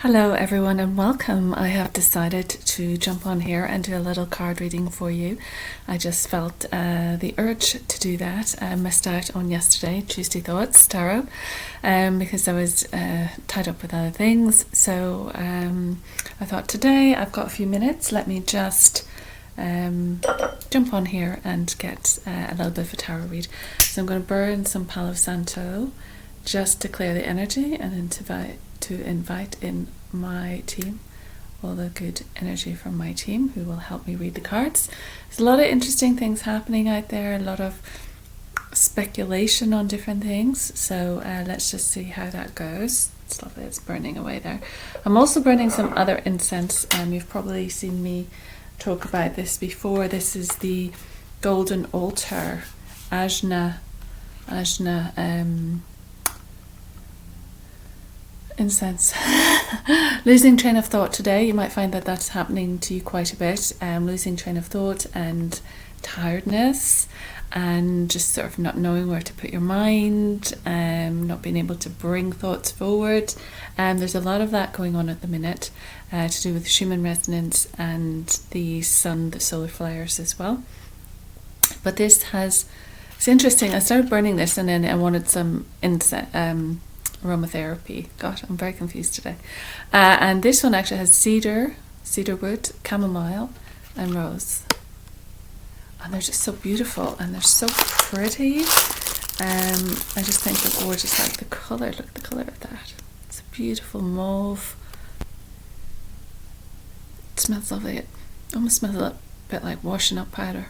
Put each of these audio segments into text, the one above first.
Hello everyone and welcome. I have decided to jump on here and do a little card reading for you. I just felt the urge to do that. I missed out on yesterday, Tuesday Thoughts Tarot, because I was tied up with other things. So I thought today I've got a few minutes, let me just jump on here and get a little bit of a tarot read. So I'm going to burn some Palo Santo just to clear the energy and to invite in my team, all the good energy from my team who will help me read the cards. There's a lot of interesting things happening out there, a lot of speculation on different things, so let's just see how that goes. It's lovely, it's burning away there. I'm also burning some other incense. You've probably seen me talk about this before. This is the Golden Altar Ajna incense. Losing train of thought today. You might find that that's happening to you quite a bit. Losing train of thought and tiredness and just sort of not knowing where to put your mind, not being able to bring thoughts forward. There's a lot of that going on at the minute to do with Schumann resonance and the sun, the solar flares as well. But it's interesting. I started burning this and then I wanted some aromatherapy. God, I'm very confused today. And this one actually has cedar wood, chamomile, and rose. And they're just so beautiful and they're so pretty. I just think they're gorgeous. Like the colour, look at the colour of that. It's a beautiful mauve. It smells lovely. It almost smells a bit like washing up powder.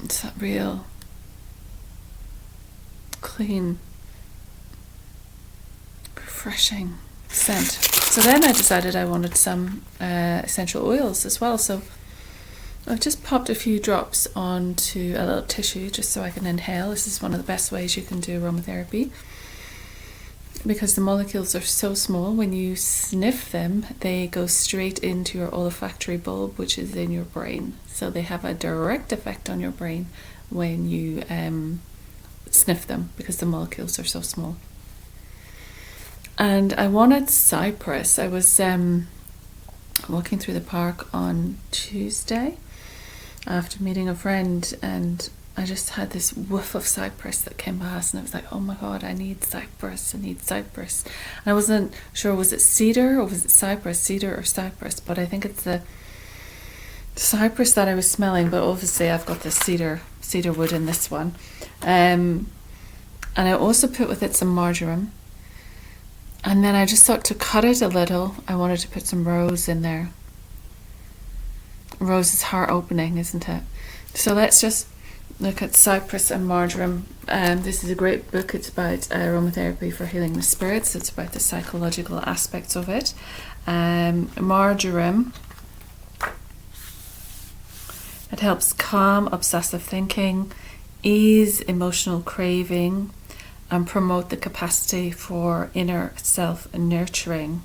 It's that real clean, refreshing scent. So then I decided I wanted some essential oils as well. So I've just popped a few drops onto a little tissue just so I can inhale. This is one of the best ways you can do aromatherapy because the molecules are so small. When you sniff them, they go straight into your olfactory bulb, which is in your brain. So they have a direct effect on your brain when you sniff them because the molecules are so small. And I wanted cypress. I was walking through the park on Tuesday after meeting a friend, and I just had this whiff of cypress that came past, and I was like, oh my god, I need cypress. And I wasn't sure, was it cedar or was it cypress, cedar or cypress, but I think it's the cypress that I was smelling, but obviously I've got the cedar wood in this one. And I also put with it some marjoram. And then I just thought to cut it a little, I wanted to put some rose in there. Rose is heart opening, isn't it? So let's just look at cypress and marjoram. This is a great book. It's about aromatherapy for healing the spirits. It's about the psychological aspects of it. Marjoram, it helps calm obsessive thinking, ease emotional craving, and promote the capacity for inner self-nurturing.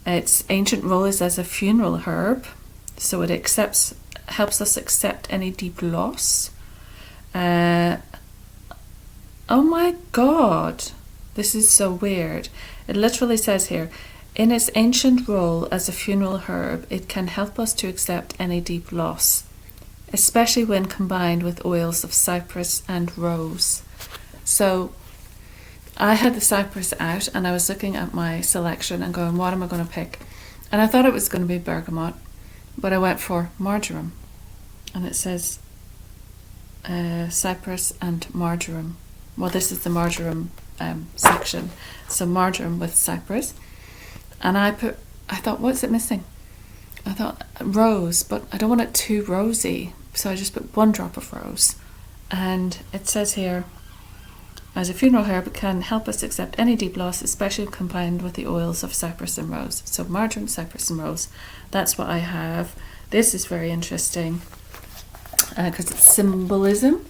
Its ancient role is as a funeral herb, so it helps us accept any deep loss. Oh my god, this is so weird. It literally says here, in its ancient role as a funeral herb, it can help us to accept any deep loss, especially when combined with oils of cypress and rose. So I had the cypress out and I was looking at my selection and going, what am I going to pick? And I thought it was going to be bergamot, but I went for marjoram. And it says cypress and marjoram. Well, this is the marjoram section. So marjoram with cypress. And I thought, what's it missing? I thought rose, but I don't want it too rosy. So I just put one drop of rose. And it says here, as a funeral herb, it can help us accept any deep loss, especially combined with the oils of cypress and rose. So marjoram, cypress and rose. That's what I have. This is very interesting because its symbolism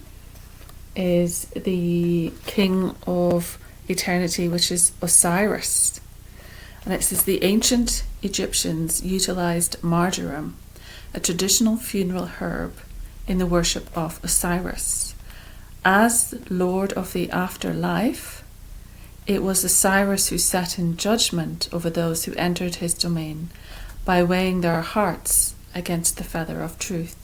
is the king of eternity, which is Osiris. And it says the ancient Egyptians utilized marjoram, a traditional funeral herb, in the worship of Osiris. As Lord of the afterlife, It was Osiris who sat in judgment over those who entered his domain by weighing their hearts against the feather of truth.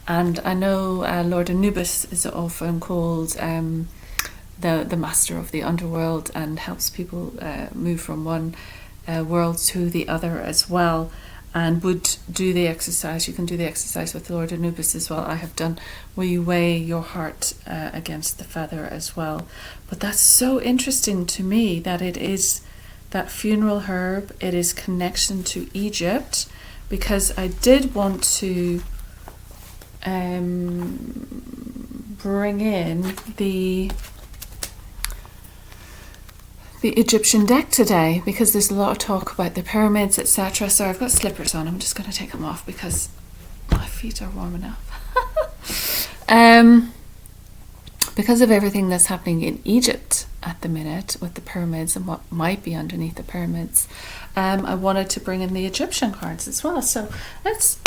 And I know Lord Anubis is often called the master of the underworld and helps people move from one world to the other as well, and would do the exercise. You can do the exercise with Lord Anubis as well. I have done where you weigh your heart against the feather as well. But that's so interesting to me that it is that funeral herb. It is connection to Egypt, because I did want to bring in the Egyptian deck today, because there's a lot of talk about the pyramids, etc. So I've got slippers on. I'm just going to take them off because my feet are warm enough. Because of everything that's happening in Egypt at the minute with the pyramids and what might be underneath the pyramids, I wanted to bring in the Egyptian cards as well. So let's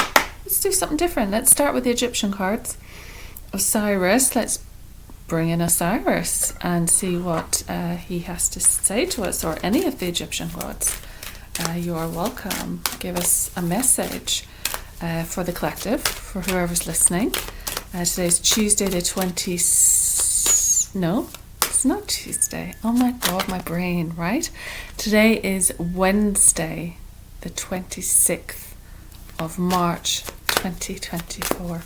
do something different. Let's start with the Egyptian cards. Osiris, let's bring in Osiris and see what he has to say to us, or any of the Egyptian gods. You are welcome. Give us a message for the collective, for whoever's listening. Today's Tuesday the 20th. No, it's not Tuesday. Oh my God, my brain, right? Today is Wednesday, the 26th of March 2024.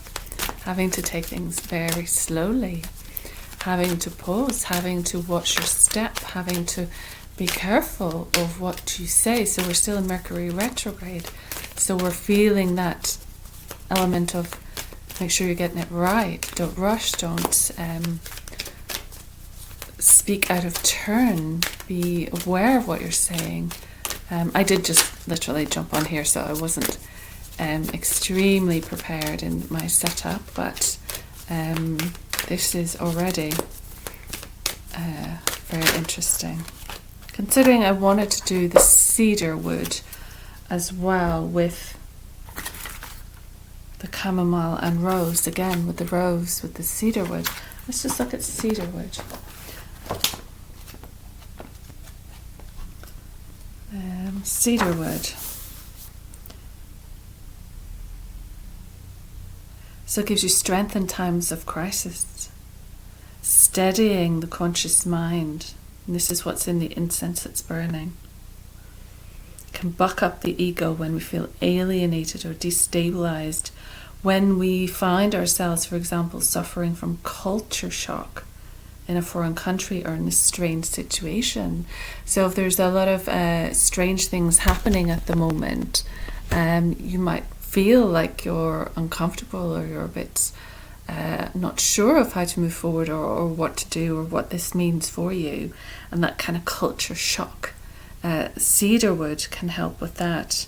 Having to take things very slowly. Having to pause, having to watch your step, having to be careful of what you say. So we're still in Mercury retrograde. So we're feeling that element of make sure you're getting it right. Don't rush, don't speak out of turn. Be aware of what you're saying. I did just literally jump on here, so I wasn't extremely prepared in my setup, but this is already very interesting. Considering I wanted to do the cedar wood as well with the chamomile and rose, again with the rose, with the cedar wood. Let's just look at cedar wood. Cedar wood. So it gives you strength in times of crisis, steadying the conscious mind. And this is what's in the incense that's burning. It can buck up the ego when we feel alienated or destabilized, when we find ourselves, for example, suffering from culture shock in a foreign country or in a strange situation. So if there's a lot of strange things happening at the moment, you might feel like you're uncomfortable, or you're a bit not sure of how to move forward, or what to do, or what this means for you, and that kind of culture shock. Cedarwood can help with that,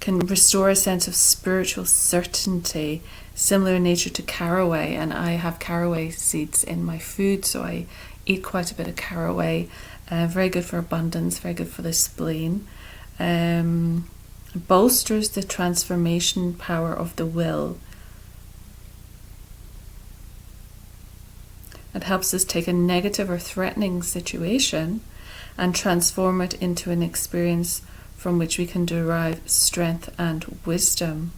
can restore a sense of spiritual certainty, similar in nature to caraway. And I have caraway seeds in my food, so I eat quite a bit of caraway. Very good for abundance, very good for the spleen. Bolsters the transformation power of the will. It helps us take a negative or threatening situation and transform it into an experience from which we can derive strength and wisdom.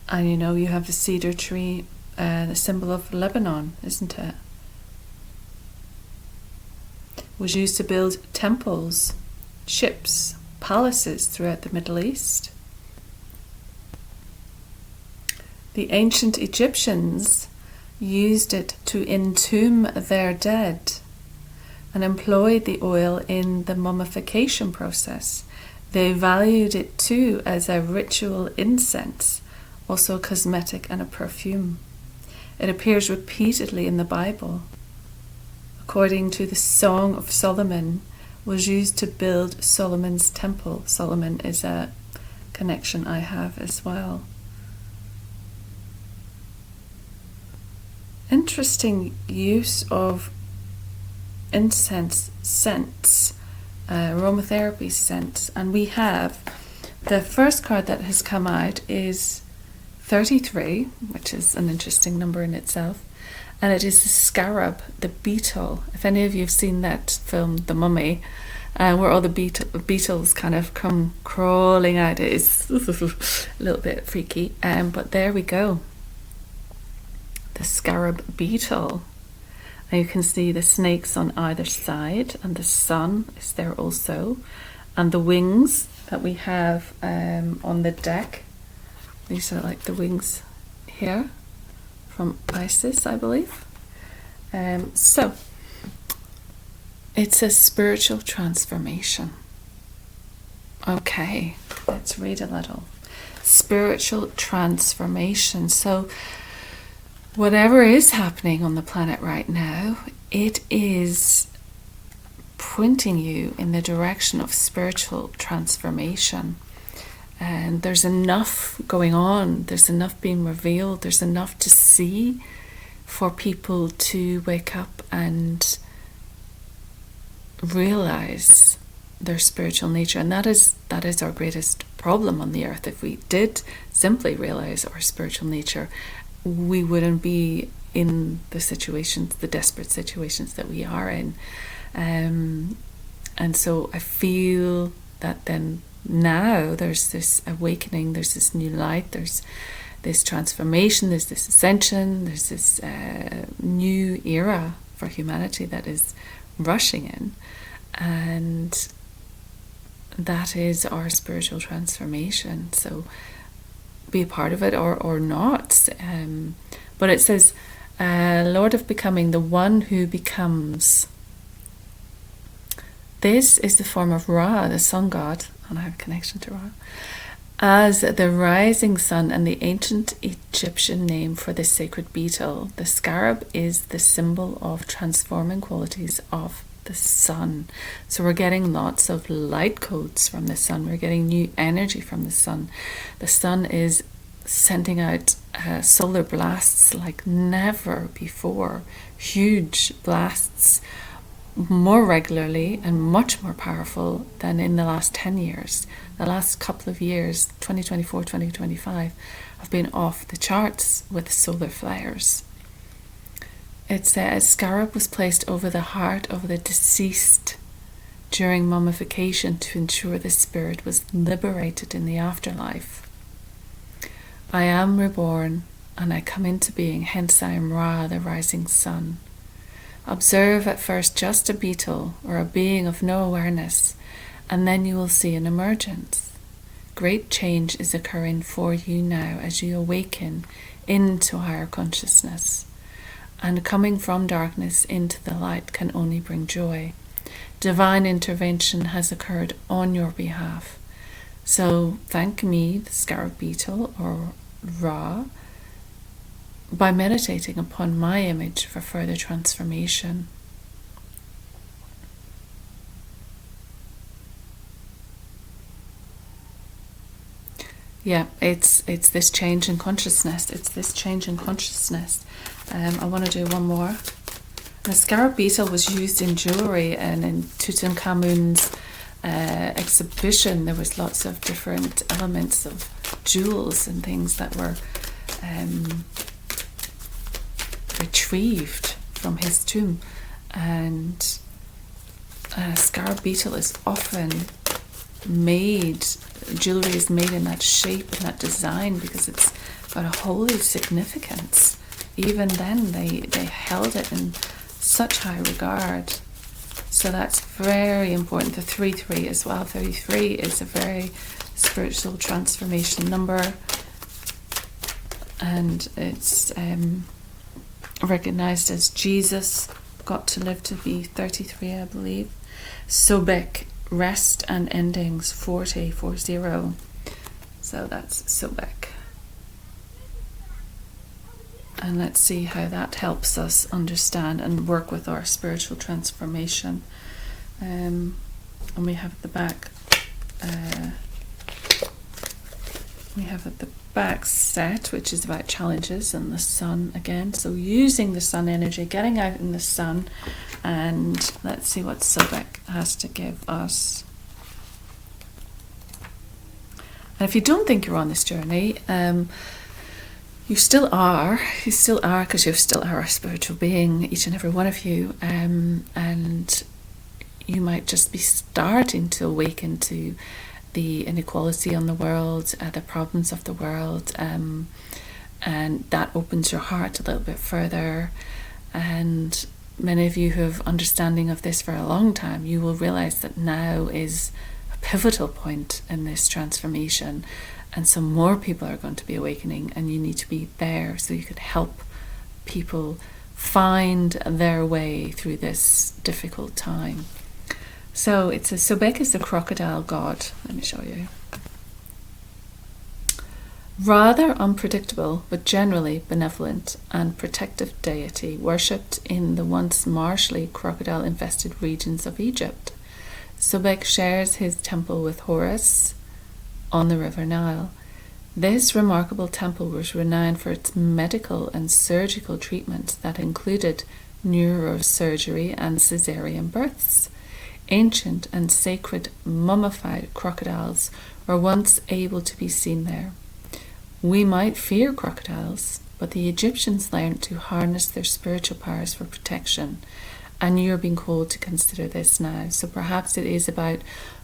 And you know, you have the cedar tree, the symbol of Lebanon, isn't it? Was used to build temples, ships, palaces throughout the Middle East. The ancient Egyptians used it to entomb their dead and employed the oil in the mummification process. They valued it too as a ritual incense, also a cosmetic and a perfume. It appears repeatedly in the Bible. According to the Song of Solomon, was used to build Solomon's temple. Solomon is a connection I have as well. Interesting use of incense scents, aromatherapy scents. And we have the first card that has come out is 33, which is an interesting number in itself. And it is the scarab, the beetle. If any of you have seen that film, The Mummy, where all the beetles kind of come crawling out, it is a little bit freaky. But there we go. The scarab beetle. And you can see the snakes on either side, and the sun is there also. And the wings that we have on the deck. These are like the wings here from Isis, I believe. So it's a spiritual transformation. Okay, let's read a little. Spiritual transformation. So whatever is happening on the planet right now, it is pointing you in the direction of spiritual transformation. And there's enough going on, there's enough being revealed, there's enough to see for people to wake up and realize their spiritual nature. And that is our greatest problem on the earth. If we did simply realize our spiritual nature, we wouldn't be in the situations, the desperate situations that we are in. And so I feel that then now there's this awakening, there's this new light, there's this transformation, there's this ascension, there's this new era for humanity that is rushing in, and that is our spiritual transformation. So be a part of it or not. But it says, Lord of Becoming, the one who becomes. This is the form of Ra, the sun god, and I have a connection to Ra, as the rising sun and the ancient Egyptian name for the sacred beetle. The scarab is the symbol of transforming qualities of the sun. So we're getting lots of light codes from the sun. We're getting new energy from the sun. The sun is sending out solar blasts like never before. Huge blasts, more regularly and much more powerful than in the last 10 years. The last couple of years, 2024, 2025, have been off the charts with solar flares. It says scarab was placed over the heart of the deceased during mummification to ensure the spirit was liberated in the afterlife. I am reborn and I come into being, hence I am Ra, the rising sun. Observe at first just a beetle or a being of no awareness, and then you will see an emergence. Great change is occurring for you now as you awaken into higher consciousness. And coming from darkness into the light can only bring joy. Divine intervention has occurred on your behalf. So thank me, the scarab beetle or Ra, by meditating upon my image for further transformation. Yeah, it's this change in consciousness. It's this change in consciousness. I want to do one more. The scarab beetle was used in jewelry, and in Tutankhamun's exhibition there was lots of different elements of jewels and things that were retrieved from his tomb. And scarab beetle is often made, jewelry is made in that shape and that design because it's got a holy significance. Even then they held it in such high regard. So that's very important. The 33 as well. 33 is a very spiritual transformation number, and it's recognized as Jesus got to live to be 33, I believe. Sobek, rest and endings, 40. So that's Sobek. And let's see how that helps us understand and work with our spiritual transformation. And we have at the back, we have at the back set, which is about challenges and the sun again. So using the sun energy, getting out in the sun, and let's see what Sobek has to give us. And if you don't think you're on this journey, You still are because you still are a spiritual being, each and every one of you, and you might just be starting to awaken to the inequality on the world, the problems of the world, and that opens your heart a little bit further. And many of you who have understanding of this for a long time, you will realize that now is a pivotal point in this transformation, and some more people are going to be awakening, and you need to be there so you could help people find their way through this difficult time. So it's Sobek is the crocodile god. Let me show you. Rather unpredictable, but generally benevolent and protective deity worshipped in the once martially crocodile-infested regions of Egypt. Sobek shares his temple with Horus on the River Nile. This remarkable temple was renowned for its medical and surgical treatments that included neurosurgery and caesarean births. Ancient and sacred mummified crocodiles were once able to be seen there. We might fear crocodiles, but the Egyptians learned to harness their spiritual powers for protection, and you're being called to consider this now. So perhaps it is about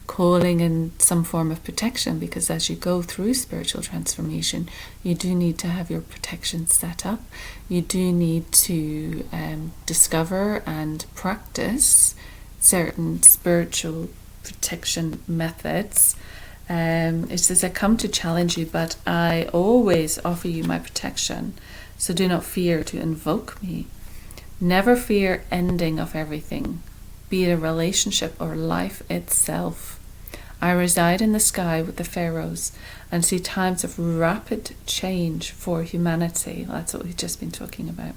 calling in some form of protection, because as you go through spiritual transformation, you do need to have your protection set up. You do need to discover and practice certain spiritual protection methods. It says, I come to challenge you, but I always offer you my protection, so do not fear to invoke me. Never fear ending of everything, be it a relationship or life itself. I reside in the sky with the pharaohs and see times of rapid change for humanity. That's what we've just been talking about.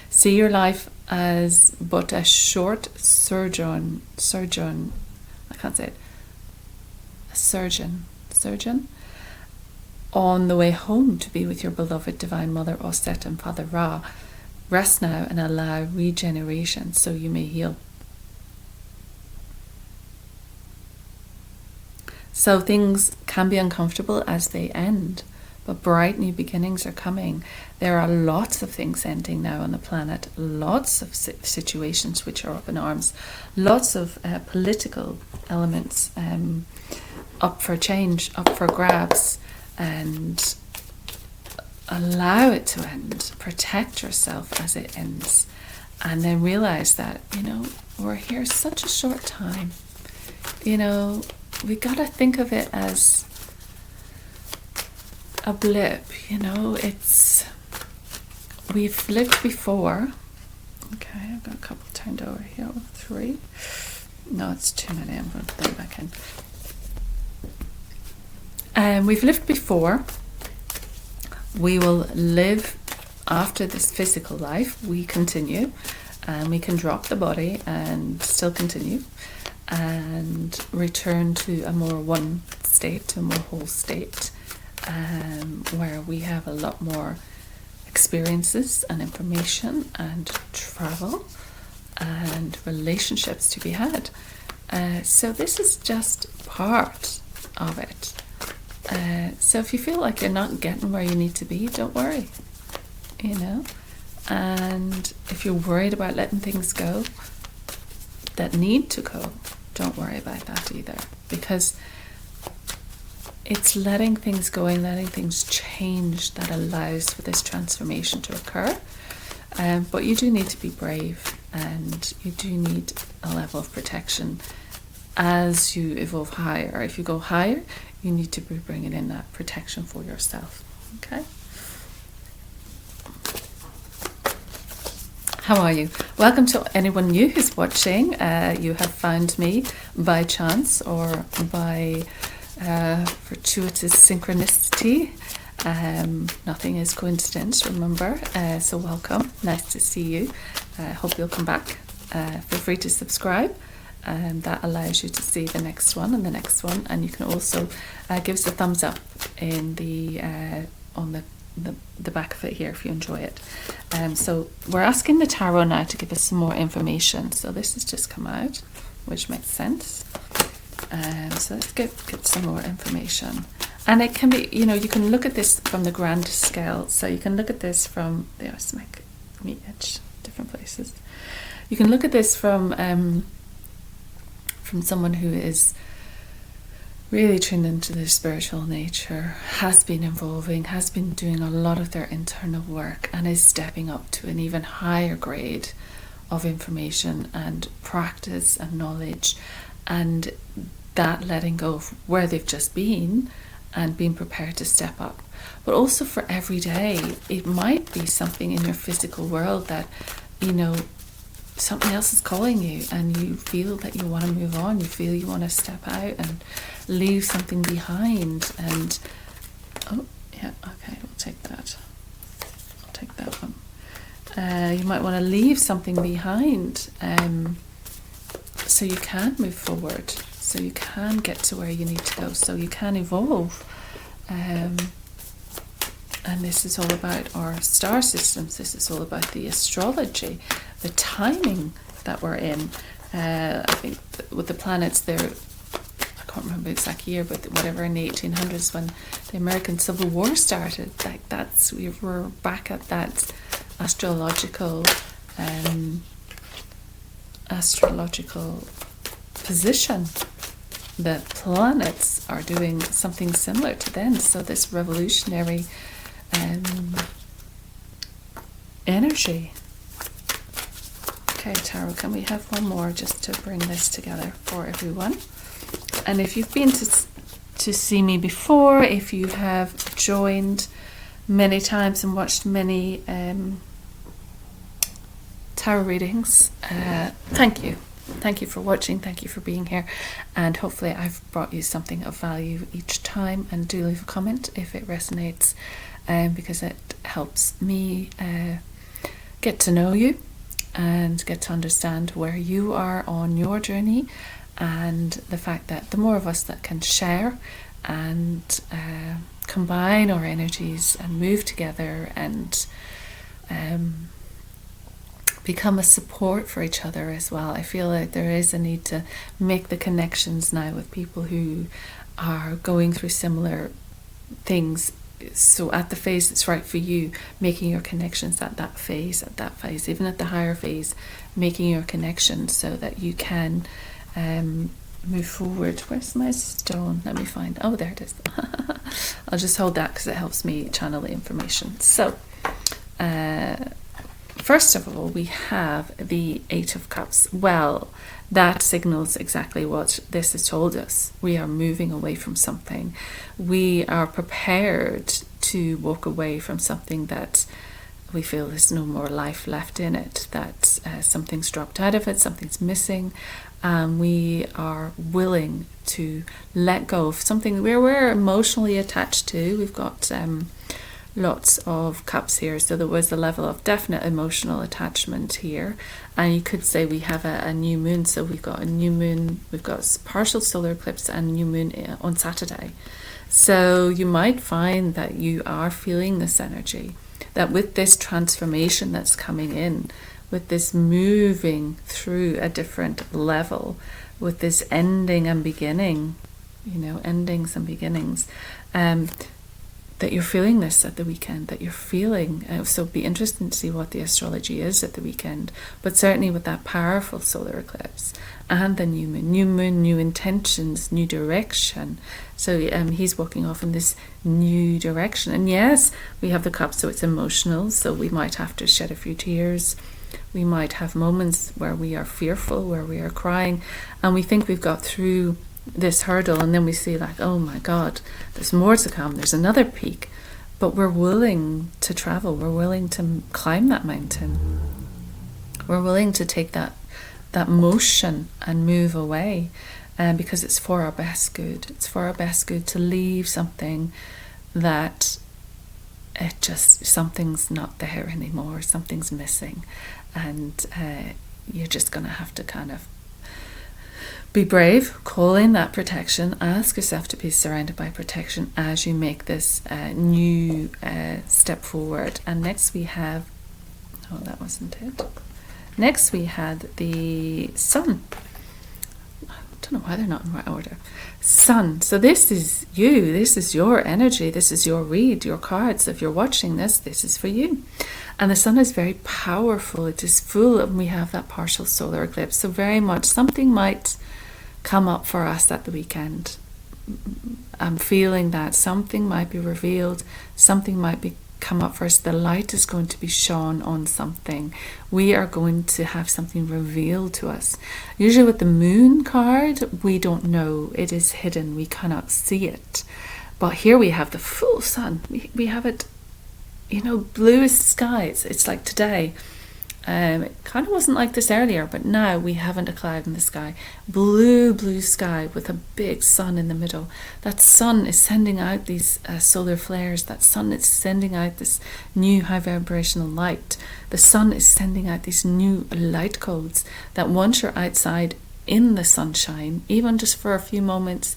See your life as but a short sojourn, I can't say it, a surgeon, on the way home to be with your beloved Divine Mother Auset and Father Ra. Rest now and allow regeneration so you may heal. So things can be uncomfortable as they end, but bright new beginnings are coming. There are lots of things ending now on the planet, lots of situations which are up in arms, lots of political elements up for change, up for grabs, and allow it to end. Protect yourself as it ends, and then realize that, we're here such a short time. We got to think of it as a blip, we've lived before. Okay, I've got a couple turned over here. 3. No, it's too many. I'm going to put them back in. We've lived before. We will live after this physical life. We continue, and we can drop the body and still continue and return to a more one state, to a more whole state, where we have a lot more experiences and information and travel and relationships to be had. So this is just part of it. So if you feel like you're not getting where you need to be, don't worry, and if you're worried about letting things go that need to go, don't worry about that either, because it's letting things go and letting things change that allows for this transformation to occur. But you do need to be brave, and you do need a level of protection as you evolve higher. If you go higher, you need to be bringing in that protection for yourself. Okay? How are you? Welcome to anyone new who's watching. You have found me by chance or by fortuitous synchronicity. Nothing is coincidence, remember. So welcome. Nice to see you. Hope you'll come back. Feel free to subscribe. That allows you to see the next one and the next one, and you can also give us a thumbs up in the on the back of it here if you enjoy it. So we're asking the tarot now to give us some more information. So this has just come out, which makes sense. So let's get some more information. And it can be, you know, you can look at this from the grand scale. So you can look at this from the Auset meat edge, different places. You can look at this from someone who is really tuned into their spiritual nature, has been evolving, has been doing a lot of their internal work, and is stepping up to an even higher grade of information and practice and knowledge, and that letting go of where they've just been and being prepared to step up. But also for every day, it might be something in your physical world that, you know, something else is calling you, and you feel that you want to move on, you feel you want to step out and leave something behind. And oh yeah, okay, we'll take that. I'll take that one. You might want to leave something behind, so you can move forward, so you can get to where you need to go, so you can evolve. And this is all about our star systems. This is all about the astrology, the timing that we're in. I think with the planets, I can't remember the exact year, but whatever, in the 1800s when the American Civil War started, like we were back at that astrological position. The planets are doing something similar to then. So this revolutionary energy. Okay, Tarot, can we have one more just to bring this together for everyone? And if you've been to see me before, if you have joined many times and watched many tarot readings, thank you. Thank you for watching, thank you for being here, and hopefully I've brought you something of value each time. And do leave a comment if it resonates, because it helps me get to know you and get to understand where you are on your journey, and the fact that the more of us that can share and combine our energies and move together and become a support for each other as well. I feel like there is a need to make the connections now with people who are going through similar things. So at the phase that's right for you, making your connections at that phase, even at the higher phase, making your connections so that you can move forward. Where's my stone? Let me find. Oh, there it is. I'll just hold that because it helps me channel the information. So, first of all, we have the Eight of Cups. Well, that signals exactly what this has told us. We are moving away from something. We are prepared to walk away from something that we feel there's no more life left in it, that something's dropped out of it, something's missing. We are willing to let go of something we're emotionally attached to. We've got lots of cups here, so there was a level of definite emotional attachment here, and you could say we have a new moon. So we've got a new moon, we've got partial solar eclipse and new moon on Saturday. So you might find that you are feeling this energy, that with this transformation that's coming in, with this moving through a different level, with this ending and beginning, endings and beginnings, that you're feeling this at the weekend, that you're feeling, so it'd be interesting to see what the astrology is at the weekend, but certainly with that powerful solar eclipse and the new moon, new intentions, new direction. So he's walking off in this new direction. And yes, we have the cup, so it's emotional, so we might have to shed a few tears. We might have moments where we are fearful, where we are crying, and we think we've got through this hurdle, and then we see like, oh my God, there's more to come, there's another peak. But we're willing to travel, we're willing to climb that mountain, we're willing to take that motion and move away, because it's for our best good. It's for our best good to leave something that something's not there anymore, something's missing, and you're just going to have to kind of be brave, call in that protection, ask yourself to be surrounded by protection as you make this new step forward. And next we have, oh, that wasn't it. Next we had the sun. don't know why they're not in the right order. Sun. So this is you. This is your energy. This is your read, your cards. If you're watching this, this is for you. And the sun is very powerful. It is full, and we have that partial solar eclipse. So very much something might come up for us at the weekend. I'm feeling that something might be revealed. Something might be come up for us. The light is going to be shone on something. We are going to have something revealed to us. Usually with the moon card, we don't know. It is hidden. We cannot see it. But here we have the full sun. We have it, bluest skies. It's like today. It kind of wasn't like this earlier, but now we haven't a cloud in the sky. Blue sky with a big sun in the middle. That sun is sending out these solar flares. That sun is sending out this new high vibrational light. The sun is sending out these new light codes that once you're outside in the sunshine, even just for a few moments,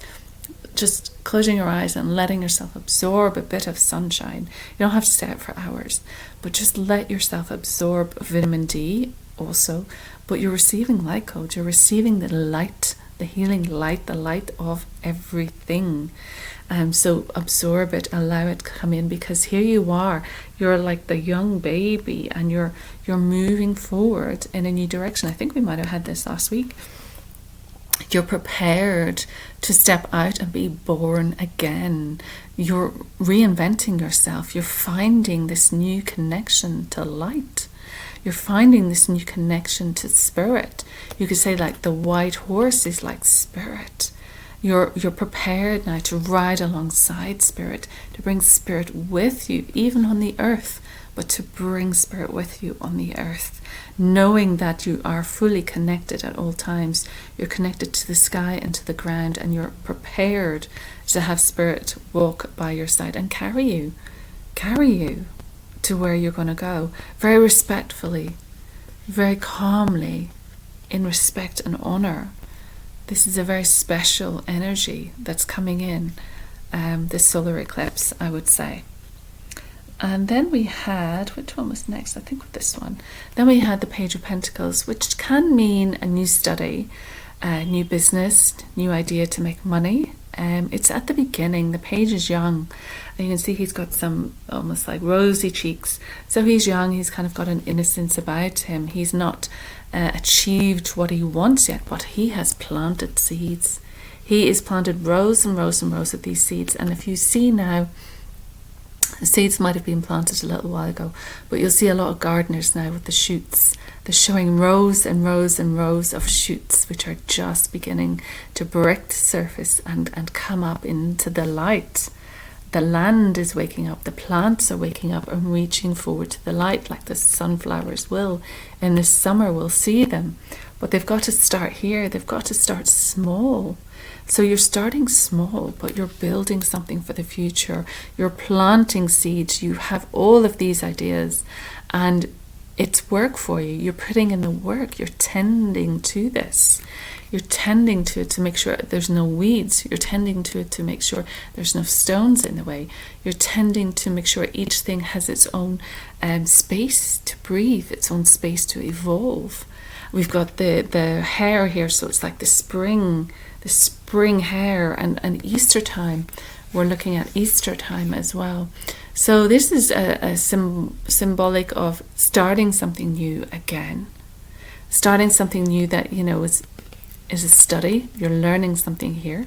just closing your eyes and letting yourself absorb a bit of sunshine. You don't have to stay out for hours, but just let yourself absorb vitamin D also. But you're receiving light codes. You're receiving the light, the healing light, the light of everything. So absorb it, allow it to come in, because here you are. You're like the young baby, and you're moving forward in a new direction. I think we might have had this last week. You're prepared to step out and be born again. You're reinventing yourself. You're finding this new connection to light. You're finding this new connection to spirit. You could say like the white horse is like spirit. You're prepared now to ride alongside spirit, to bring spirit with you, even on the earth, but to bring spirit with you on the earth, knowing that you are fully connected at all times. You're connected to the sky and to the ground, and you're prepared to have spirit walk by your side and carry you to where you're going to go, very respectfully, very calmly, in respect and honor. This is a very special energy that's coming in, this solar eclipse, I would say. And then we had, which one was next? I think with this one. Then we had the Page of Pentacles, which can mean a new study, a new business, new idea to make money. It's at the beginning. The page is young, and you can see he's got some almost like rosy cheeks. So he's young. He's kind of got an innocence about him. He's not achieved what he wants yet, but he has planted seeds. He is planted rows and rows and rows of these seeds. And if you see now, the seeds might have been planted a little while ago, but you'll see a lot of gardeners now with the shoots. They're showing rows and rows and rows of shoots, which are just beginning to break the surface and come up into the light. The land is waking up, the plants are waking up and reaching forward to the light, like the sunflowers will. In the summer we'll see them, but they've got to start here. They've got to start small. So you're starting small, but you're building something for the future. You're planting seeds. You have all of these ideas, and it's work for you. You're putting in the work. You're tending to this. You're tending to it to make sure there's no weeds. You're tending to it to make sure there's no stones in the way. You're tending to make sure each thing has its own space to breathe, its own space to evolve. We've got the hair here, so it's like the spring hair, and Easter time. We're looking at Easter time as well. So this is a symbolic of starting something new again. Starting something new that, is a study. You're learning something here.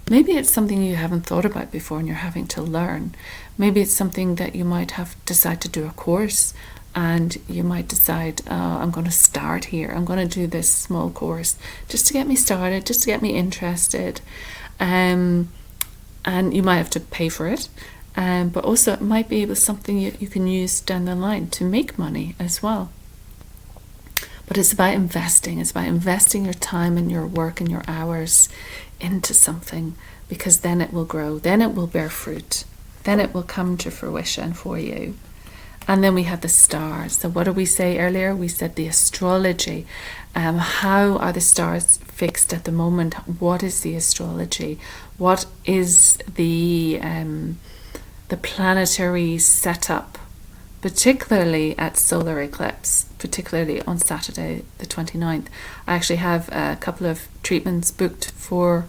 Maybe it's something you haven't thought about before and you're having to learn. Maybe it's something that you might have decide to do a course, and you might decide, I'm going to start here. I'm going to do this small course just to get me started, just to get me interested. And you might have to pay for it. But also it might be something you can use down the line to make money as well. But it's about investing. It's about investing your time and your work and your hours into something, because then it will grow. Then it will bear fruit. Then it will come to fruition for you. And then we have the stars. So what did we say earlier? We said the astrology. How are the stars fixed at the moment? What is the astrology? What is the planetary setup particularly at solar eclipse, particularly on Saturday the 29th. I actually have a couple of treatments booked for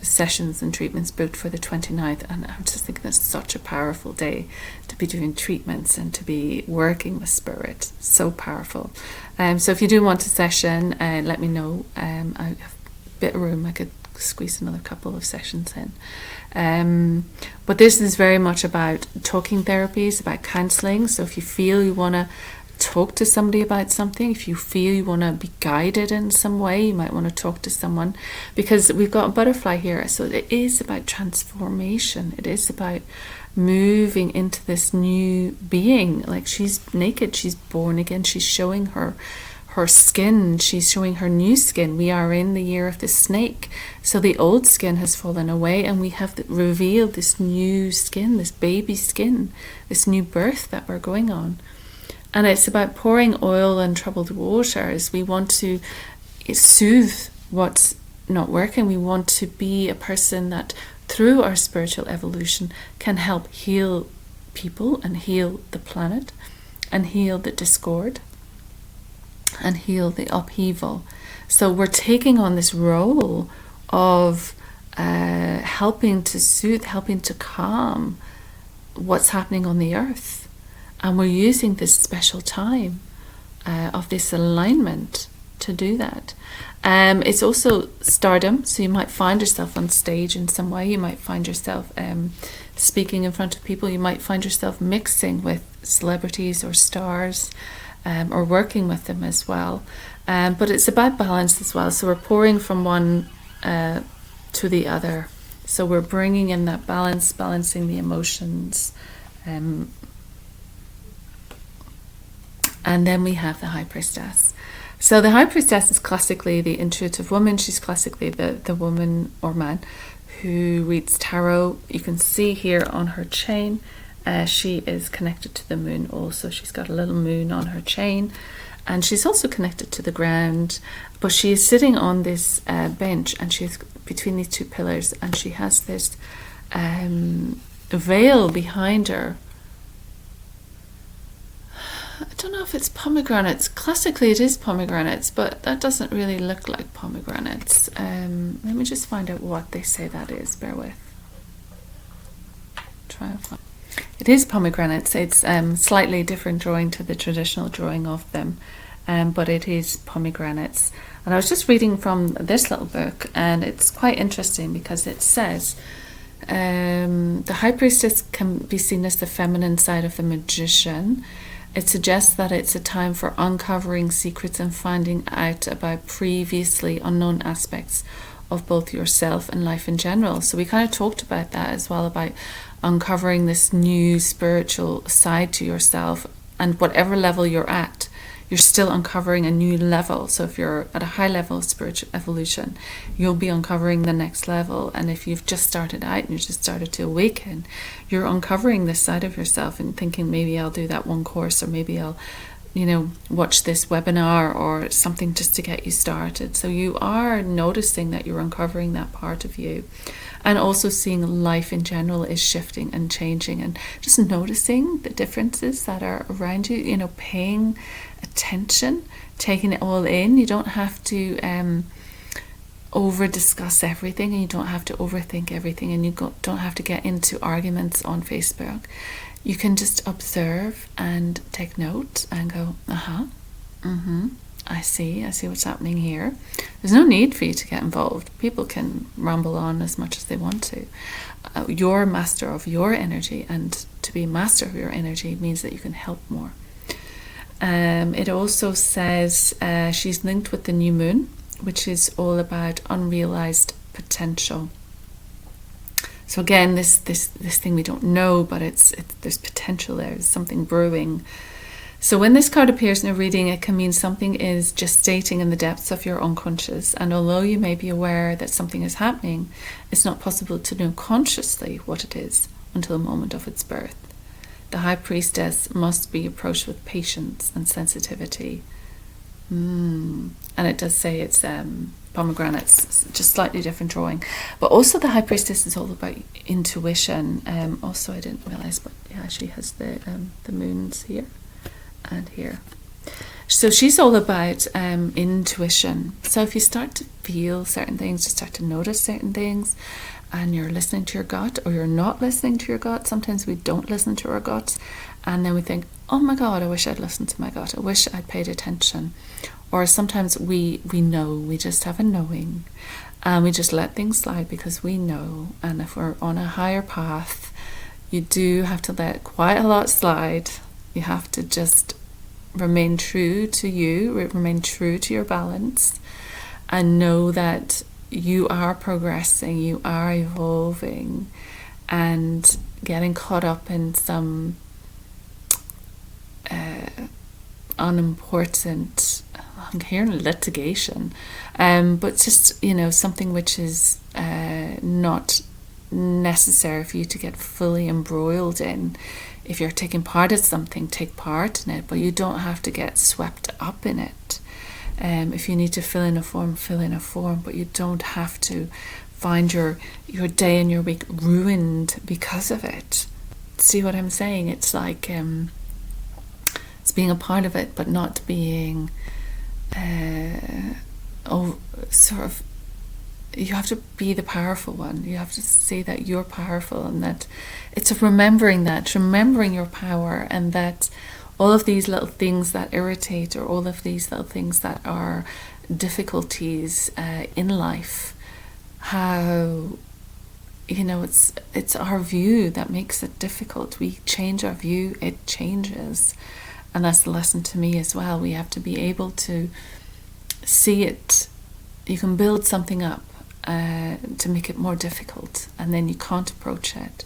sessions and treatments booked for the 29th, and I'm just thinking that's such a powerful day to be doing treatments and to be working with spirit. So powerful. So if you do want a session, let me know. I have a bit of room. I could squeeze another couple of sessions in. But this is very much about talking therapies, about counselling. So if you feel you want to talk to somebody about something, if you feel you want to be guided in some way, you might want to talk to someone, because we've got a butterfly here. So it is about transformation. It is about moving into this new being. Like, she's naked, she's born again, she's showing her skin, she's showing her new skin. We are in the year of the snake, so the old skin has fallen away, and we have revealed this new skin, this baby skin, this new birth that we're going on. And it's about pouring oil on troubled waters. We want to soothe what's not working. We want to be a person that, through our spiritual evolution, can help heal people and heal the planet and heal the discord and heal the upheaval. So we're taking on this role of helping to soothe, helping to calm what's happening on the earth. And we're using this special time of this alignment to do that. It's also stardom, so you might find yourself on stage in some way. You might find yourself speaking in front of people. You might find yourself mixing with celebrities or stars, or working with them as well. But it's about balance as well. So we're pouring from one to the other. So we're bringing in that balance, balancing the emotions. And then we have the High Priestess. So the High Priestess is classically the intuitive woman. She's classically the woman or man who reads tarot. You can see here on her chain, she is connected to the moon also. She's got a little moon on her chain, and she's also connected to the ground. But she is sitting on this bench, and she's between these two pillars, and she has this veil behind her. I don't know if it's pomegranates. Classically it is pomegranates, but that doesn't really look like pomegranates. Let me just find out what they say that is. Bear with. Try and find. It is pomegranates. It's slightly different drawing to the traditional drawing of them, but it is pomegranates. And I was just reading from this little book, and it's quite interesting because it says the High Priestess can be seen as the feminine side of the magician. It suggests that it's a time for uncovering secrets and finding out about previously unknown aspects of both yourself and life in general. So we kind of talked about that as well, about uncovering this new spiritual side to yourself, and whatever level you're at, you're still uncovering a new level. So if you're at a high level of spiritual evolution, you'll be uncovering the next level. And if you've just started out and you just started to awaken, you're uncovering this side of yourself and thinking, maybe I'll do that one course, or maybe I'll, watch this webinar or something just to get you started. So you are noticing that you're uncovering that part of you, and also seeing life in general is shifting and changing, and just noticing the differences that are around you, paying attention, taking it all in. You don't have to over discuss everything, and you don't have to overthink everything, and you don't have to get into arguments on Facebook. You can just observe and take note and go, I see what's happening here. There's no need for you to get involved. People can ramble on as much as they want to. You're master of your energy, and to be master of your energy means that you can help more. It also says she's linked with the new moon, which is all about unrealized potential. So again, this thing we don't know, but there's potential there. There's something brewing. So when this card appears in a reading, it can mean something is gestating in the depths of your unconscious. And although you may be aware that something is happening, it's not possible to know consciously what it is until the moment of its birth. The High Priestess must be approached with patience and sensitivity. And it does say it's pomegranates, just slightly different drawing. But also the High Priestess is all about intuition. Also, I didn't realise, but yeah, she has the moons here and here. So she's all about intuition. So if you start to feel certain things, you start to notice certain things, and you're listening to your gut, or you're not listening to your gut. Sometimes we don't listen to our guts, and then we think, oh my God, I wish I'd listened to my gut. I wish I'd paid attention. Or sometimes we know, we just have a knowing, and we just let things slide because we know. And if we're on a higher path, you do have to let quite a lot slide. You have to just remain true to you, remain true to your balance, and know that you are progressing, you are evolving, and getting caught up in some unimportant, I'm hearing litigation, but just, something which is not necessary for you to get fully embroiled in. If you're taking part in something, take part in it, but you don't have to get swept up in it. If you need to fill in a form, but you don't have to find your day and your week ruined because of it. See what I'm saying? It's like it's being a part of it, but not being you have to be the powerful one. You have to say that you're powerful, and that it's remembering your power, and that all of these little things that irritate, or all of these little things that are difficulties in life, how it's our view that makes it difficult. We change our view, it changes. And that's the lesson to me as well. We have to be able to see it. You can build something up to make it more difficult, and then you can't approach it.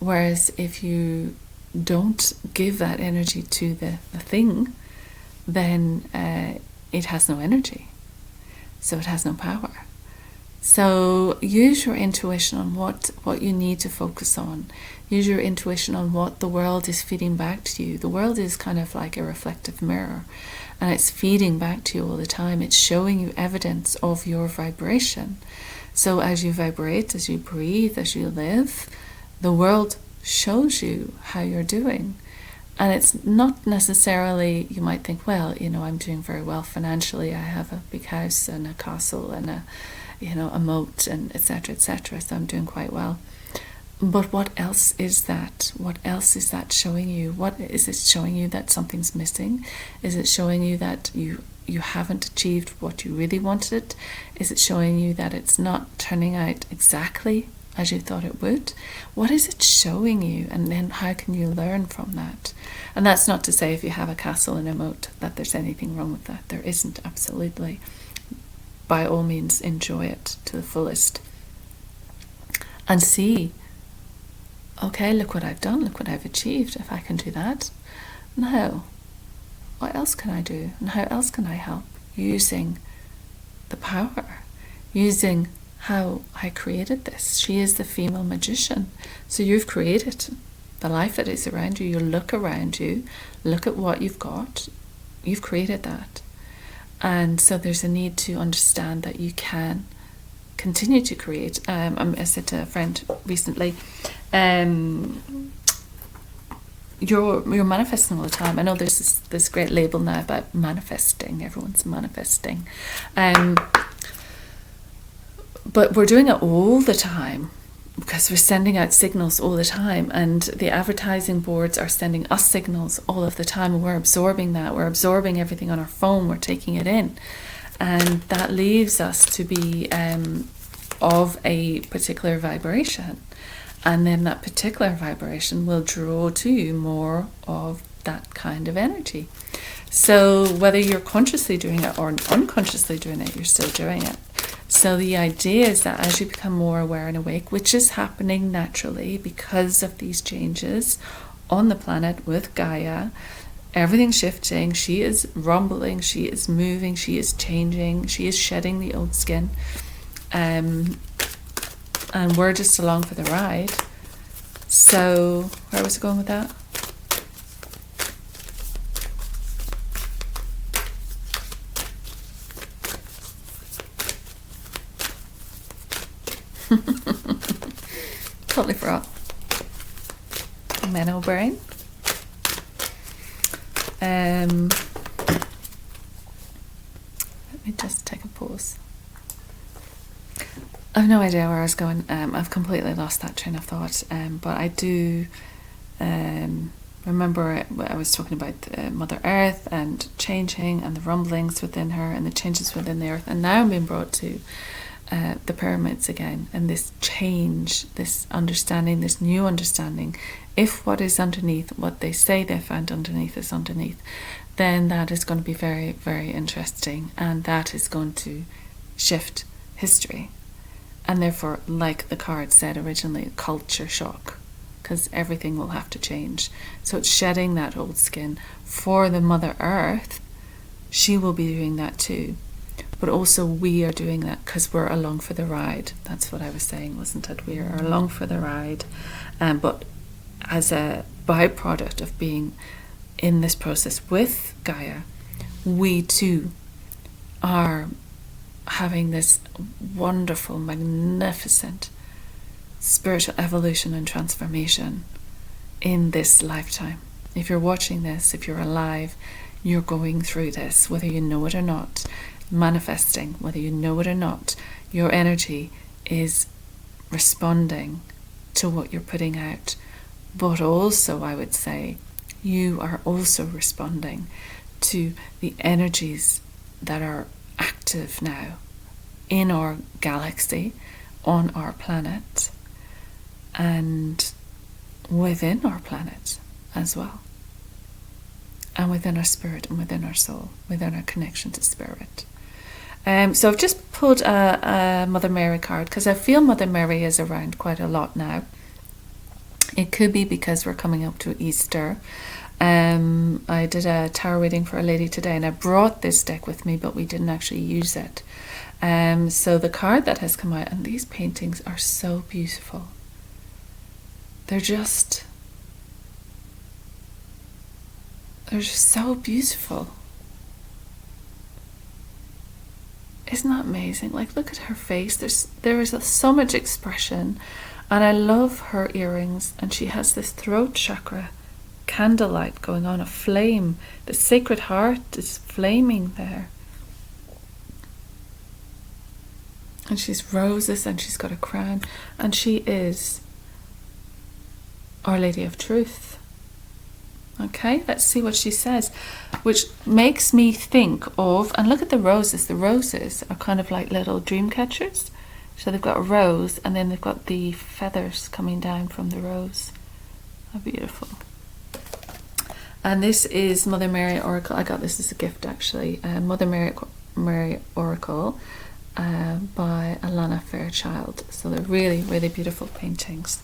Whereas if you don't give that energy to the thing, then it has no energy, so it has no power. So use your intuition on what you need to focus on. Use your intuition on what the world is feeding back to you. The world is kind of like a reflective mirror, and it's feeding back to you all the time. It's showing you evidence of your vibration. So as you vibrate, as you breathe, as you live, the world shows you how you're doing. And it's not necessarily, you might think, well, I'm doing very well financially. I have a big house and a castle and a moat, and etc., so I'm doing quite well. But what else is that? What else is that showing you? What is it showing you? That something's missing? Is it showing you that you haven't achieved what you really wanted? Is it showing you that it's not turning out exactly as you thought it would? What is it showing you? And then how can you learn from that? And that's not to say if you have a castle and a moat that there's anything wrong with that. There isn't, absolutely. By all means, enjoy it to the fullest. And see, okay, look what I've done, look what I've achieved. If I can do that, now, what else can I do? And how else can I help? Using the power, using how I created this. She is the female magician. So you've created the life that is around you. You look around you, look at what you've got. You've created that. And so there's a need to understand that you can continue to create. I said to a friend recently, you're manifesting all the time. I know there's this great label now about manifesting. Everyone's manifesting. But we're doing it all the time because we're sending out signals all the time, and the advertising boards are sending us signals all of the time, and we're absorbing that. We're absorbing everything on our phone. We're taking it in, and that leaves us to be of a particular vibration, and then that particular vibration will draw to you more of that kind of energy. So whether you're consciously doing it or unconsciously doing it, you're still doing it. So the idea is that as you become more aware and awake, which is happening naturally because of these changes on the planet with Gaia, everything's shifting, she is rumbling, she is moving, she is changing, she is shedding the old skin, and we're just along for the ride. So where was I going with that? Totally forgot. Menno brain. Let me just take a pause. I have no idea where I was going. I've completely lost that train of thought. But I do remember I was talking about Mother Earth and changing and the rumblings within her and the changes within the earth. And now I'm being brought to the pyramids again, and this change, this understanding, this new understanding. If what is underneath, what they say they found underneath is underneath, then that is going to be very, very interesting, and that is going to shift history. And therefore, like the card said originally, culture shock, because everything will have to change. So it's shedding that old skin. For the Mother Earth, she will be doing that too. But also we are doing that because we're along for the ride. That's what I was saying, wasn't it? We are along for the ride. But as a byproduct of being in this process with Gaia, we too are having this wonderful, magnificent spiritual evolution and transformation in this lifetime. If you're watching this, if you're alive, you're going through this, whether you know it or not. Manifesting, whether you know it or not, your energy is responding to what you're putting out. But also, I would say, you are also responding to the energies that are active now in our galaxy, on our planet, and within our planet as well, and within our spirit and within our soul, within our connection to spirit. So I've just pulled a Mother Mary card because I feel Mother Mary is around quite a lot now. It could be because we're coming up to Easter. I did a tarot reading for a lady today, and I brought this deck with me, but we didn't actually use it. So the card that has come out, and these paintings are so beautiful. They're just so beautiful. Isn't that amazing? Like, look at her face. There is so much expression, and I love her earrings. And she has this throat chakra candlelight going on, a flame. The Sacred Heart is flaming there, and she's roses, and she's got a crown, and she is Our Lady of Truth. Okay, let's see what she says, which makes me think of, and look at the roses. The roses are kind of like little dream catchers. So they've got a rose, and then they've got the feathers coming down from the rose. How beautiful. And this is Mother Mary Oracle. I got this as a gift, actually. Mother Mary Oracle by Alanna Fairchild. So they're really, really beautiful paintings.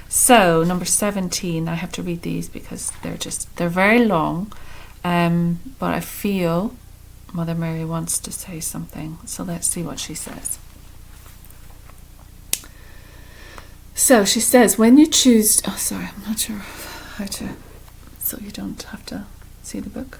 So number 17, I have to read these because they're very long, but I feel Mother Mary wants to say something. So let's see what she says. So she says, when you choose, I'm not sure how to, so you don't have to see the book.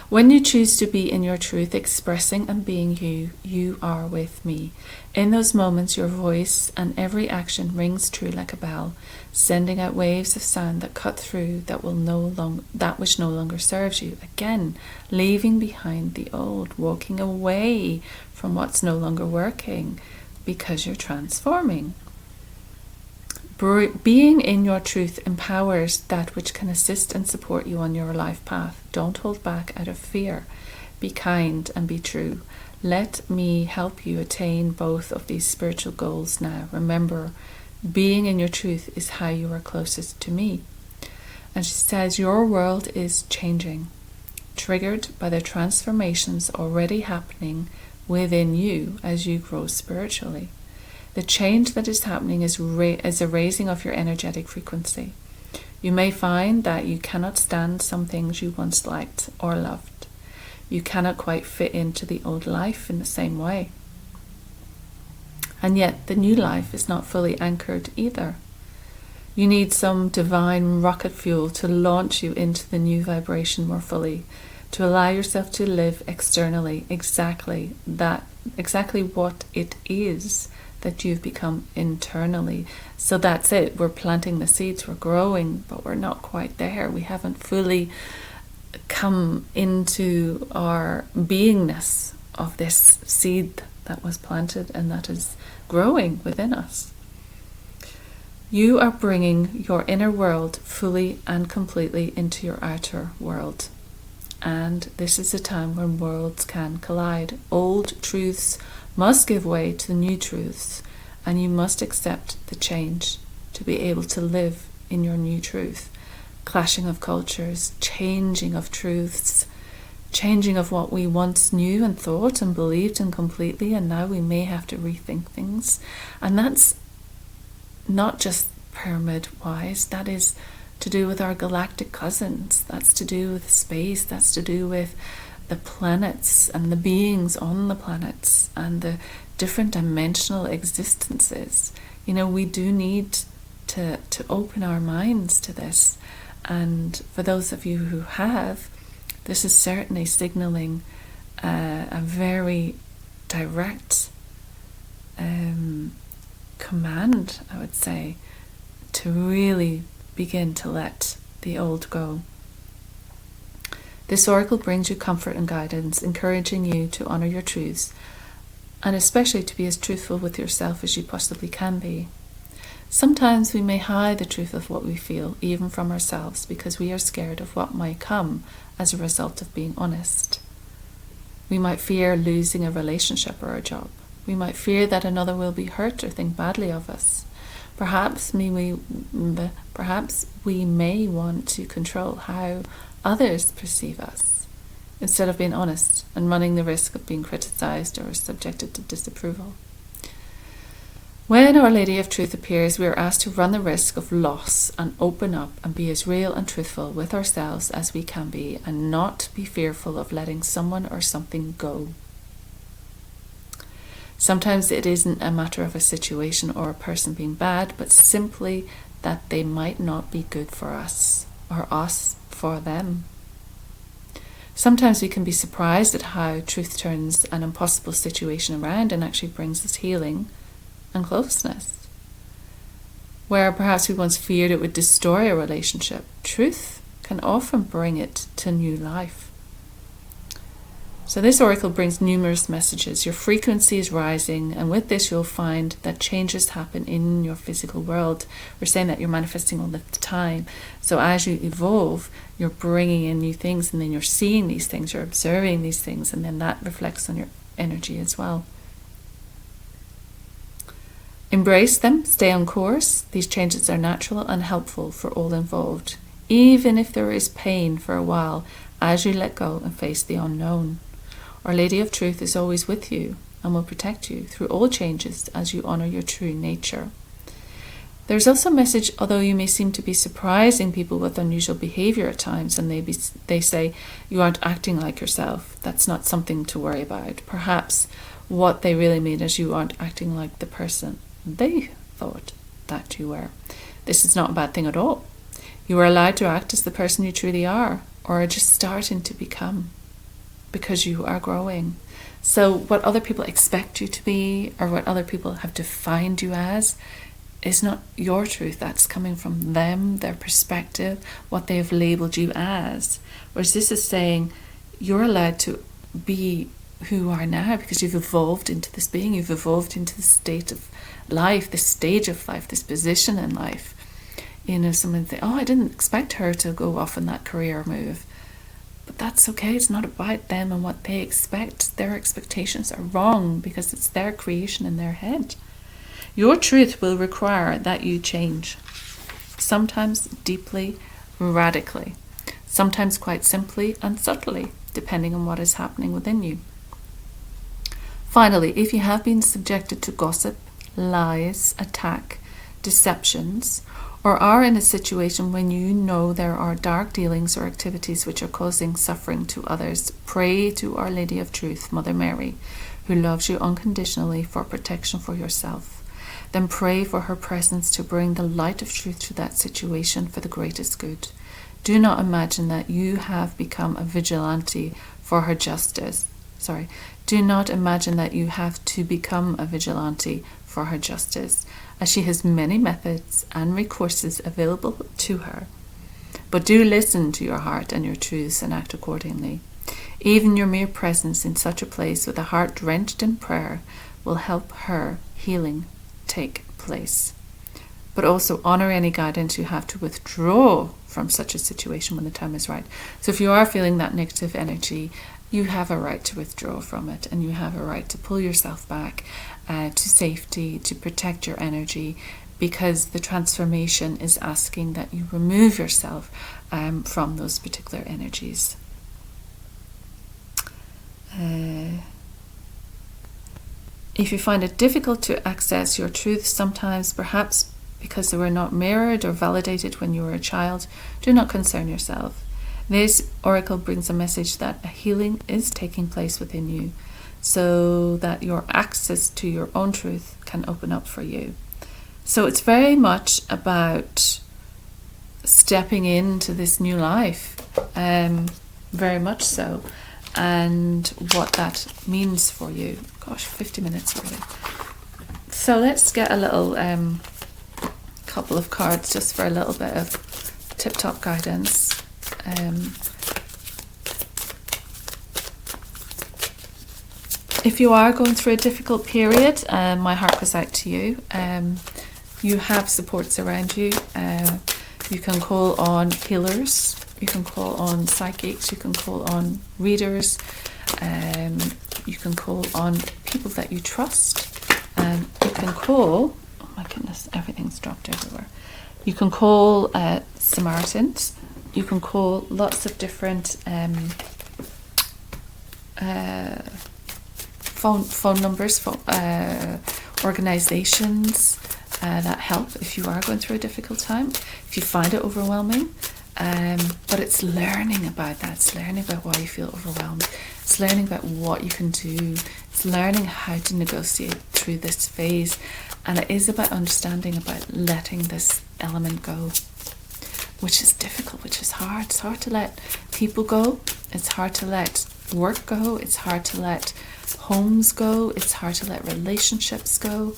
When you choose to be in your truth, expressing and being you, you are with me. In those moments, your voice and every action rings true like a bell, sending out waves of sound that cut through that which no longer serves you. Again, leaving behind the old, walking away from what's no longer working, because you're transforming. Being in your truth empowers that which can assist and support you on your life path. Don't hold back out of fear. Be kind and be true. Let me help you attain both of these spiritual goals now. Remember, being in your truth is how you are closest to me. And she says, your world is changing, triggered by the transformations already happening within you as you grow spiritually. The change that is happening is a raising of your energetic frequency. You may find that you cannot stand some things you once liked or loved. You cannot quite fit into the old life in the same way. And yet the new life is not fully anchored either. You need some divine rocket fuel to launch you into the new vibration more fully, to allow yourself to live externally exactly that exactly what it is that you've become internally. So that's it. We're planting the seeds, we're growing, but we're not quite there. We haven't fully come into our beingness of this seed that was planted and that is growing within us. You are bringing your inner world fully and completely into your outer world. And this is a time when worlds can collide. Old truths must give way to the new truths, and you must accept the change to be able to live in your new truth. Clashing of cultures, changing of truths, changing of what we once knew and thought and believed in completely, and now we may have to rethink things. And that's not just pyramid-wise, that is to do with our galactic cousins, that's to do with space, that's to do with the planets and the beings on the planets and the different dimensional existences. You know, we do need to open our minds to this. And for those of you who have, this is certainly signaling a very direct command, I would say, to really begin to let the old go. This oracle brings you comfort and guidance, encouraging you to honour your truths, and especially to be as truthful with yourself as you possibly can be. Sometimes we may hide the truth of what we feel, even from ourselves, because we are scared of what might come as a result of being honest. We might fear losing a relationship or a job. We might fear that another will be hurt or think badly of us. Perhaps we may want to control how others perceive us, instead of being honest and running the risk of being criticised or subjected to disapproval. When Our Lady of Truth appears, we are asked to run the risk of loss and open up and be as real and truthful with ourselves as we can be, and not be fearful of letting someone or something go. Sometimes it isn't a matter of a situation or a person being bad, but simply that they might not be good for us, or us for them. Sometimes we can be surprised at how truth turns an impossible situation around and actually brings us healing and closeness. Where perhaps we once feared it would destroy a relationship, truth can often bring it to new life. So this oracle brings numerous messages. Your frequency is rising, and with this you'll find that changes happen in your physical world. We're saying that you're manifesting all the time. So as you evolve, you're bringing in new things, and then you're seeing these things, you're observing these things, and then that reflects on your energy as well. Embrace them, stay on course. These changes are natural and helpful for all involved, even if there is pain for a while as you let go and face the unknown. Our Lady of Truth is always with you and will protect you through all changes as you honour your true nature. There's also a message, although you may seem to be surprising people with unusual behaviour at times, and they say you aren't acting like yourself, that's not something to worry about. Perhaps what they really mean is you aren't acting like the person they thought that you were. This is not a bad thing at all. You are allowed to act as the person you truly are, or are just starting to become, because you are growing. So what other people expect you to be, or what other people have defined you as, is not your truth. That's coming from them, their perspective, what they have labelled you as. Whereas this is saying you're allowed to be who you are now, because you've evolved into this being, you've evolved into the state of life, this stage of life, this position in life. You know, someone think, oh, I didn't expect her to go off on that career move. But that's okay. It's not about them and what they expect. Their expectations are wrong because it's their creation in their head. Your truth will require that you change. Sometimes deeply, radically. Sometimes quite simply and subtly, depending on what is happening within you. Finally, if you have been subjected to gossip, lies, attack, deceptions, or are in a situation when you know there are dark dealings or activities which are causing suffering to others, pray to Our Lady of Truth, Mother Mary, who loves you unconditionally, for protection for yourself. Then pray for her presence to bring the light of truth to that situation for the greatest good. Do not imagine that you have become a vigilante for her justice. Do not imagine that you have to become a vigilante for her justice, as she has many methods and recourses available to her. But do listen to your heart and your truths and act accordingly. Even your mere presence in such a place with a heart drenched in prayer will help her healing take place. But also honor any guidance you have to withdraw from such a situation when the time is right. So if you are feeling that negative energy, you have a right to withdraw from it, and you have a right to pull yourself back to safety, to protect your energy, because the transformation is asking that you remove yourself from those particular energies. If you find it difficult to access your truth sometimes, perhaps because they were not mirrored or validated when you were a child, do not concern yourself. This oracle brings a message that a healing is taking place within you, so that your access to your own truth can open up for you. So it's very much about stepping into this new life, very much so, and what that means for you. Gosh, 50 minutes already. So let's get a little couple of cards just for a little bit of tip-top guidance. If you are going through a difficult period, my heart goes out to you. You have supports around you. You can call on healers, you can call on psychics, you can call on readers, you can call on people that you trust. You can call, oh my goodness, everything's dropped everywhere. You can call Samaritans. You can call lots of different phone numbers, organizations that help if you are going through a difficult time, if you find it overwhelming. But it's learning about that. It's learning about why you feel overwhelmed. It's learning about what you can do. It's learning how to negotiate through this phase. And it is about understanding, about letting this element go, which is difficult, which is hard. It's hard to let people go. It's hard to let work go. It's hard to let homes go. It's hard to let relationships go.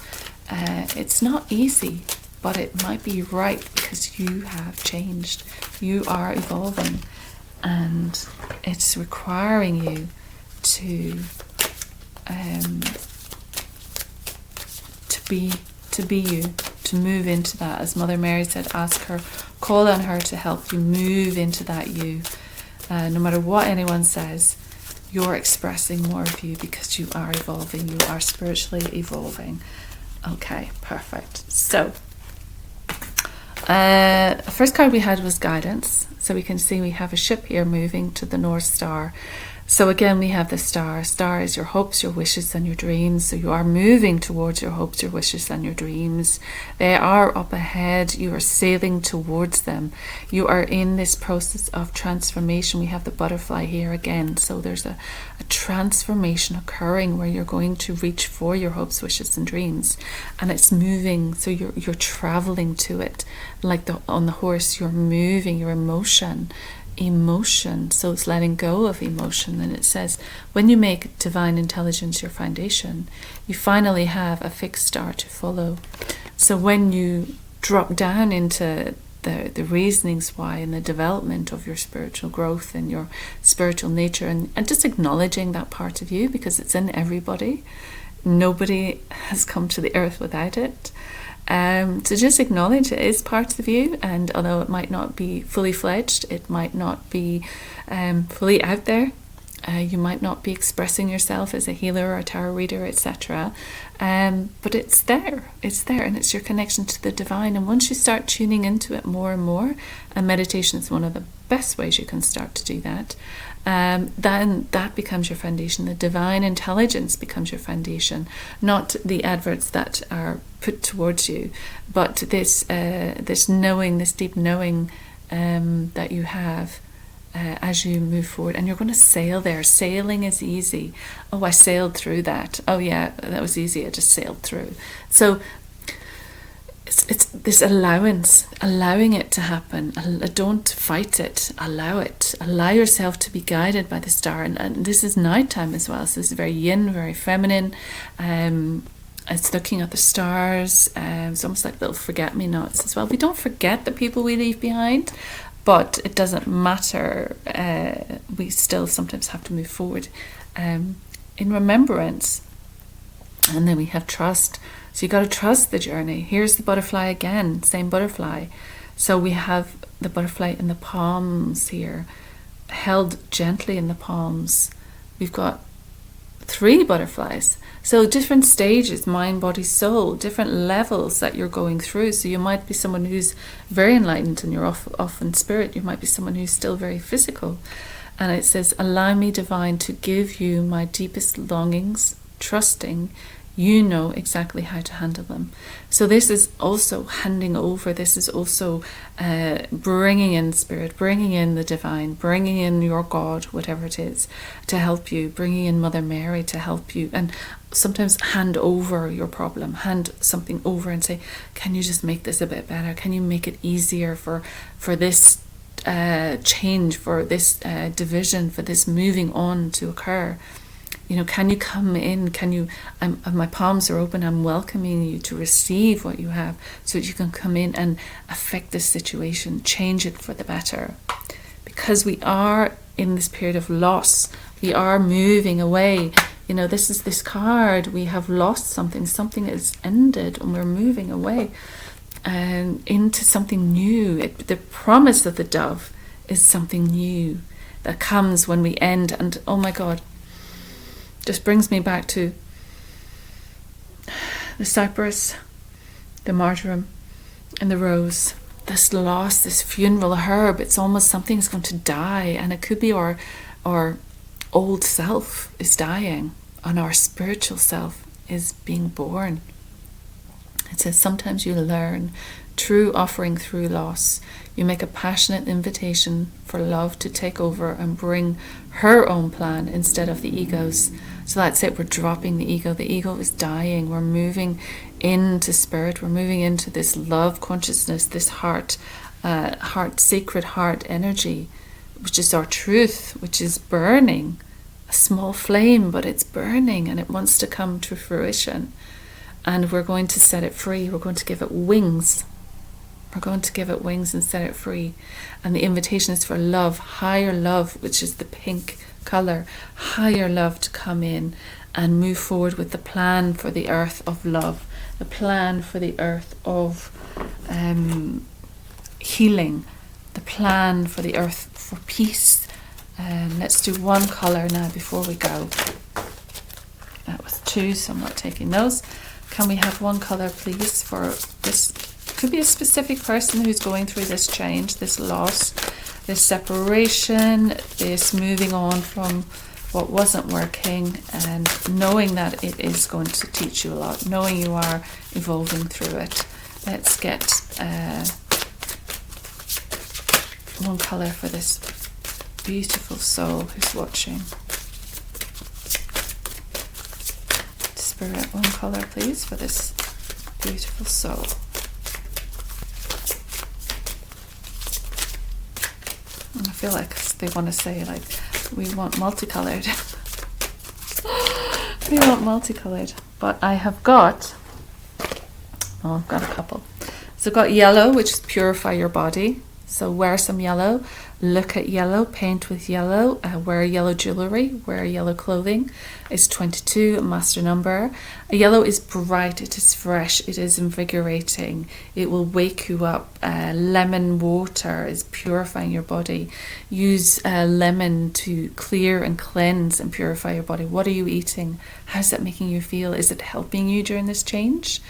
It's not easy, but it might be right because you have changed. You are evolving, and it's requiring you to be you, to move into that. As Mother Mary said, ask her, call on her to help you move into that you. No matter what anyone says, you're expressing more of you because you are evolving. You are spiritually evolving. Okay, perfect. So, the first card we had was guidance. So we can see we have a ship here moving to the North Star. So again, we have the star. Star is your hopes, your wishes, and your dreams. So you are moving towards your hopes, your wishes, and your dreams. They are up ahead. You are sailing towards them. You are in this process of transformation. We have the butterfly here again. So there's a transformation occurring where you're going to reach for your hopes, wishes, and dreams. And it's moving. So you're traveling to it. Like on the horse, you're moving your emotion. So it's letting go of emotion. And it says, when you make divine intelligence your foundation, you finally have a fixed star to follow. So when you drop down into the reasonings why and the development of your spiritual growth and your spiritual nature, and just acknowledging that part of you, because it's in everybody. Nobody has come to the earth without it. To just acknowledge it is part of you, and although it might not be fully fledged, it might not be fully out there, you might not be expressing yourself as a healer or a tarot reader, etc. But it's there, and it's your connection to the divine. And once you start tuning into it more and more, and meditation is one of the best ways you can start to do that, then that becomes your foundation. The divine intelligence becomes your foundation, not the adverts that are put towards you, but this knowing, this deep knowing that you have as you move forward. And you're going to sail there. Sailing is easy. Oh, I sailed through that. Oh yeah, that was easy. I just sailed through. So it's this allowing it to happen. Don't fight it, allow it. Allow yourself to be guided by the star. And this is nighttime as well, so this is very yin, very feminine. It's looking at the stars. It's almost like little forget-me-nots as well. We don't forget the people we leave behind, but it doesn't matter. We still sometimes have to move forward in remembrance. And then we have trust. So you got to trust the journey. Here's the butterfly again, same butterfly. So we have the butterfly in the palms here, held gently in the palms. We've got 3 butterflies. So different stages, mind, body, soul, different levels that you're going through. So you might be someone who's very enlightened and you're off in spirit. You might be someone who's still very physical. And it says, allow me, divine, to give you my deepest longings, trusting you know exactly how to handle them. So this is also handing over. This is also bringing in spirit, bringing in the divine, bringing in your God, whatever it is, to help you, bringing in Mother Mary to help you. And sometimes hand over your problem, hand something over and say, can you just make this a bit better? Can you make it easier for this change, for this division, for this moving on to occur? You know, can you come in? Can you, my palms are open, I'm welcoming you to receive what you have so that you can come in and affect this situation, change it for the better. Because we are in this period of loss, we are moving away. You know, this is this card, we have lost something is ended and we're moving away and into something new. The promise of the dove is something new that comes when we end. And oh my God, just brings me back to the cypress, the marjoram, and the rose. This loss, this funeral herb, it's almost something's going to die, and it could be our old self is dying, and our spiritual self is being born. It says, sometimes you learn true offering through loss. You make a passionate invitation for love to take over and bring her own plan instead of the ego's. So that's it, we're dropping the ego. The ego is dying. We're moving into spirit. We're moving into this love consciousness, this heart, sacred heart energy, which is our truth, which is burning. A small flame, but it's burning and it wants to come to fruition. And we're going to set it free. We're going to give it wings. We're going to give it wings and set it free. And the invitation is for love, higher love, which is the pink colour, higher love to come in and move forward with the plan for the earth of love, the plan for the earth of healing, the plan for the earth for peace. Let's do one colour now before we go. That was 2, so I'm not taking those. Can we have one colour, please, for this? Could be a specific person who's going through this change, this loss, this separation, this moving on from what wasn't working, and knowing that it is going to teach you a lot, knowing you are evolving through it. Let's get one colour for this beautiful soul who's watching. Spirit, one colour please for this beautiful soul. I feel like they want to say, like, we want multicolored. We want multicolored. But I've got a couple. So I've got yellow, which is purify your body. So wear some yellow, look at yellow, paint with yellow, wear yellow jewellery, wear yellow clothing. It's 22, a master number. Yellow is bright, it is fresh, it is invigorating, it will wake you up. Lemon water is purifying your body. Use lemon to clear and cleanse and purify your body. What are you eating? How's that making you feel? Is it helping you during this change?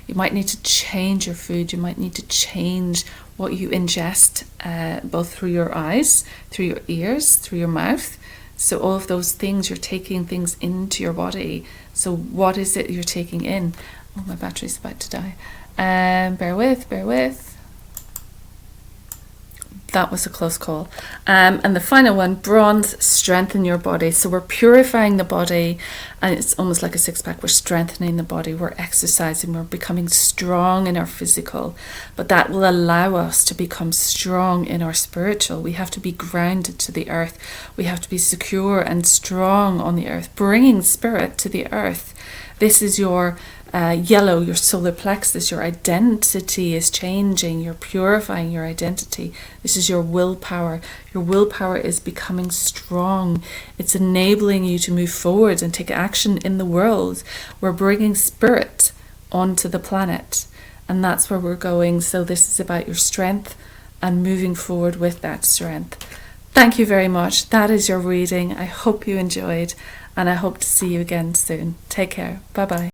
You might need to change your food, you might need to change what you ingest, both through your eyes, through your ears, through your mouth. So all of those things, you're taking things into your body. So what is it you're taking in? Oh, my battery's about to die. Bear with. that was a close call. And the final one, bronze, strengthen your body. So we're purifying the body, and it's almost like a six-pack. We're strengthening the body, we're exercising, we're becoming strong in our physical, but that will allow us to become strong in our spiritual. We have to be grounded to the earth. We have to be secure and strong on the earth, bringing spirit to the earth. This is your yellow, your solar plexus. Your identity is changing. You're purifying your identity. This is your willpower. Your willpower is becoming strong. It's enabling you to move forward and take action in the world. We're bringing spirit onto the planet, and that's where we're going. So this is about your strength and moving forward with that strength. Thank you very much. That is your reading. I hope you enjoyed, and I hope to see you again soon. Take care. Bye-bye.